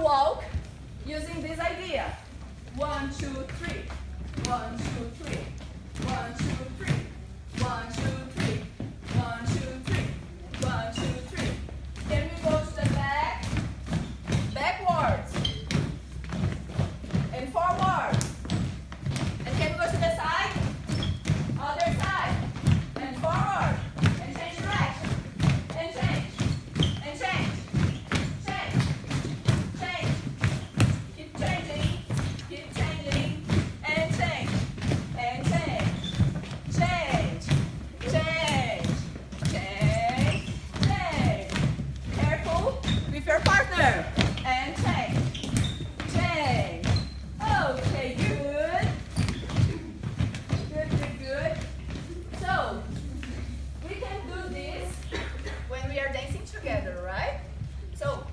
walk using this idea. 1, 2, 3. 1, 2, 3. 1, 2, 3. 1, 2, 3. 1, 2, 3. 1, 2, 3. Then we go to the back, backwards, and forward. And can we go to the side, other side, and forward, and change direction, and change, and change, change, change. Keep changing, and change, and change, change, change, change, change. Careful with your partner, and change, change. Okay, good. Good, good, good. So, we can do this when we are dancing together, right? So,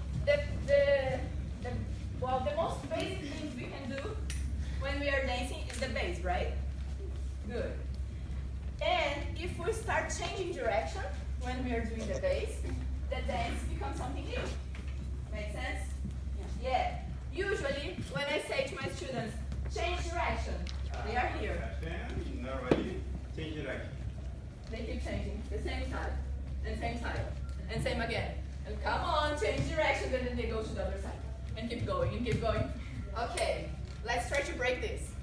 the most basic things we can do when we are dancing is the bass, right? Good. And if we start changing direction when we are doing the bass, the dance becomes something new. Make sense? Yeah. Usually, when I say to my students, change direction, they are here. Normally, change direction. They keep changing the same side, and same side, and same again. And come on, change direction, and then they go to the other side. And keep going, and keep going. Okay, let's try to break this.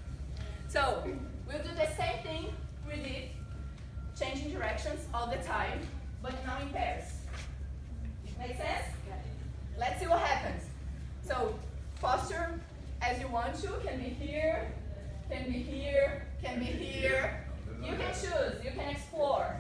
So, we'll do the same thing we did, changing directions all the time, but now in pairs. Make sense? Let's see what happens. So, posture as you want to, can be here, can be here, can be here. You can choose, you can explore.